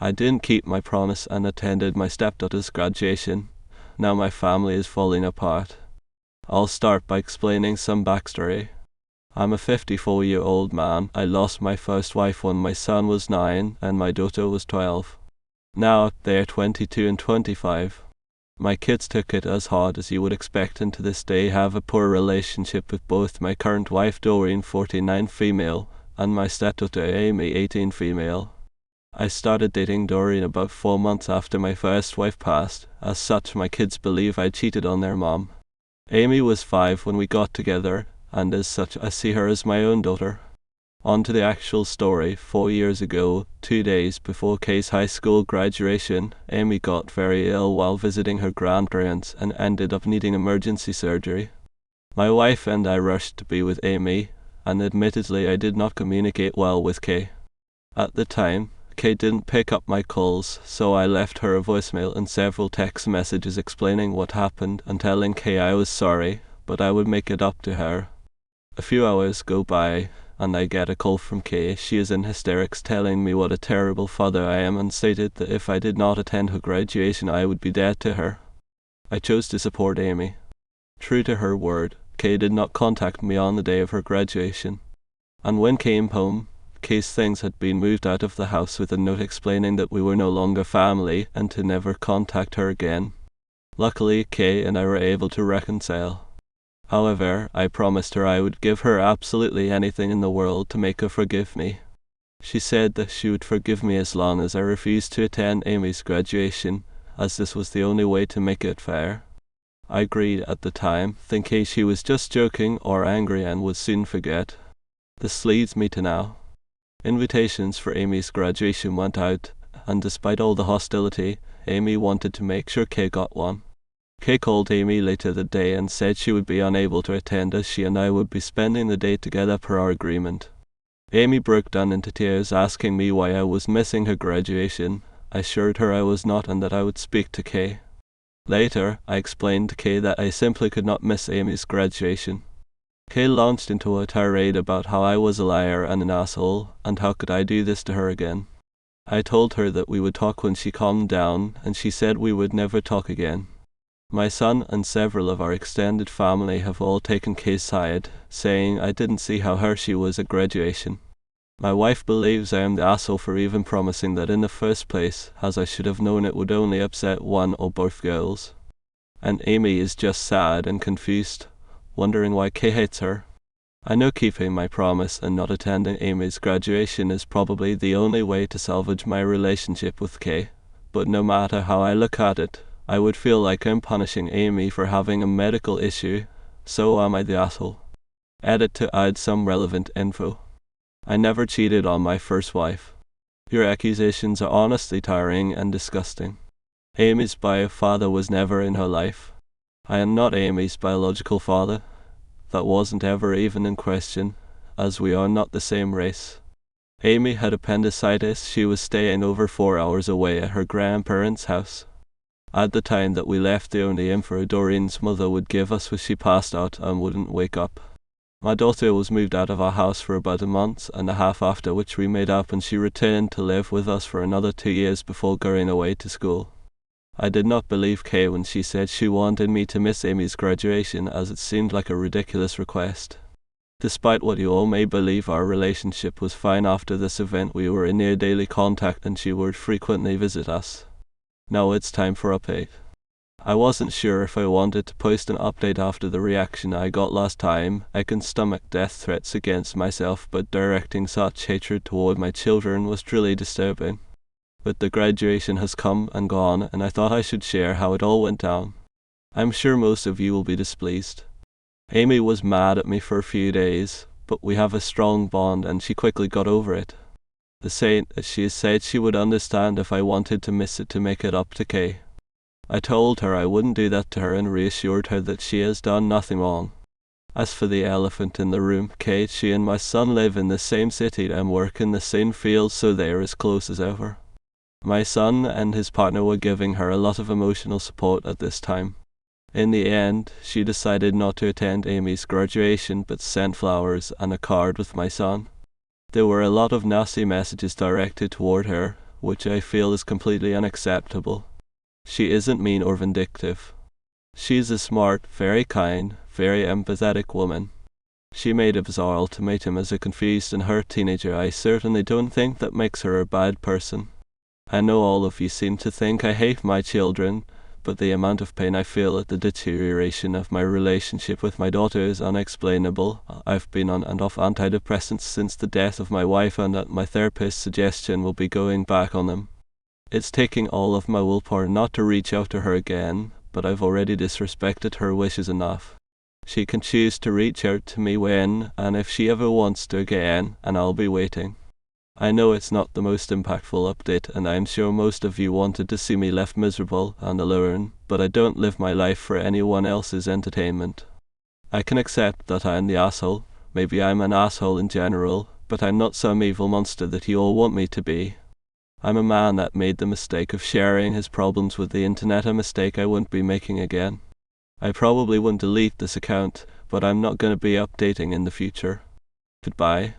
I didn't keep my promise and attended my stepdaughter's graduation. Now my family is falling apart. I'll start by explaining some backstory. I'm a 54-year-old man. I lost my first wife when my son was 9 and my daughter was 12. Now they're 22 and 25. My kids took it as hard as you would expect, and to this day have a poor relationship with both my current wife Doreen, 49, female, and my stepdaughter Amy, 18, female. I started dating Doreen about 4 months after my first wife passed. As such, my kids believe I cheated on their mom. Amy was 5 when we got together, and as such I see her as my own daughter. On to the actual story. 4 years ago, 2 days before Kay's high school graduation, Amy got very ill while visiting her grandparents and ended up needing emergency surgery. My wife and I rushed to be with Amy, and admittedly I did not communicate well with Kay. At the time, Kay didn't pick up my calls, so I left her a voicemail and several text messages explaining what happened and telling Kay I was sorry, but I would make it up to her. A few hours go by, and I get a call from Kay. She is in hysterics, telling me what a terrible father I am, and stated that if I did not attend her graduation I would be dead to her. I chose to support Amy. True to her word, Kay did not contact me on the day of her graduation. And when came home, Kay's things had been moved out of the house with a note explaining that we were no longer family and to never contact her again. Luckily, Kay and I were able to reconcile. However, I promised her I would give her absolutely anything in the world to make her forgive me. She said that she would forgive me as long as I refused to attend Amy's graduation, as this was the only way to make it fair. I agreed at the time, thinking she was just joking or angry and would soon forget. This leads me to now. Invitations for Amy's graduation went out, and despite all the hostility, Amy wanted to make sure Kay got one. Kay called Amy later that day and said she would be unable to attend as she and I would be spending the day together per our agreement. Amy broke down into tears, asking me why I was missing her graduation. I assured her I was not and that I would speak to Kay. Later, I explained to Kay that I simply could not miss Amy's graduation. Kay launched into a tirade about how I was a liar and an asshole, and how could I do this to her again. I told her that we would talk when she calmed down, and she said we would never talk again. My son and several of our extended family have all taken Kay's side, saying I didn't see how her she was at graduation. My wife believes I am the asshole for even promising that in the first place, as I should have known it would only upset one or both girls. And Amy is just sad and confused, wondering why Kay hates her. I know keeping my promise and not attending Amy's graduation is probably the only way to salvage my relationship with Kay, but no matter how I look at it, I would feel like I'm punishing Amy for having a medical issue, so am I the asshole. Edit to add some relevant info. I never cheated on my first wife. Your accusations are honestly tiring and disgusting. Amy's bio father was never in her life. I am not Amy's biological father. That wasn't ever even in question, as we are not the same race. Amy had appendicitis. She was staying over 4 hours away at her grandparents' house. At the time that we left, the only info Doreen's mother would give us was she passed out and wouldn't wake up. My daughter was moved out of our house for about a month and a half, after which we made up and she returned to live with us for another 2 years before going away to school. I did not believe Kay when she said she wanted me to miss Amy's graduation, as it seemed like a ridiculous request. Despite what you all may believe, our relationship was fine after this event. We were in near daily contact and she would frequently visit us. Now it's time for update. I wasn't sure if I wanted to post an update after the reaction I got last time. I can stomach death threats against myself, but directing such hatred toward my children was truly disturbing. But the graduation has come and gone, and I thought I should share how it all went down. I'm sure most of you will be displeased. Amy was mad at me for a few days, but we have a strong bond and she quickly got over it. The saint, as she said she would understand if I wanted to miss it to make it up to Kay. I told her I wouldn't do that to her and reassured her that she has done nothing wrong. As for the elephant in the room, Kay, she and my son live in the same city and work in the same field, so they are as close as ever. My son and his partner were giving her a lot of emotional support at this time. In the end, she decided not to attend Amy's graduation but sent flowers and a card with my son. There were a lot of nasty messages directed toward her, which I feel is completely unacceptable. She isn't mean or vindictive. She's a smart, very kind, very empathetic woman. She made a bizarre ultimatum as a confused and hurt teenager. I certainly don't think that makes her a bad person. I know all of you seem to think I hate my children, but the amount of pain I feel at the deterioration of my relationship with my daughter is unexplainable. I've been on and off antidepressants since the death of my wife, and at my therapist's suggestion will be going back on them. It's taking all of my willpower not to reach out to her again, but I've already disrespected her wishes enough. She can choose to reach out to me when and if she ever wants to again, and I'll be waiting. I know it's not the most impactful update, and I'm sure most of you wanted to see me left miserable and alone, but I don't live my life for anyone else's entertainment. I can accept that I'm the asshole. Maybe I'm an asshole in general, but I'm not some evil monster that you all want me to be. I'm a man that made the mistake of sharing his problems with the internet, a mistake I won't be making again. I probably won't delete this account, but I'm not going to be updating in the future. Goodbye.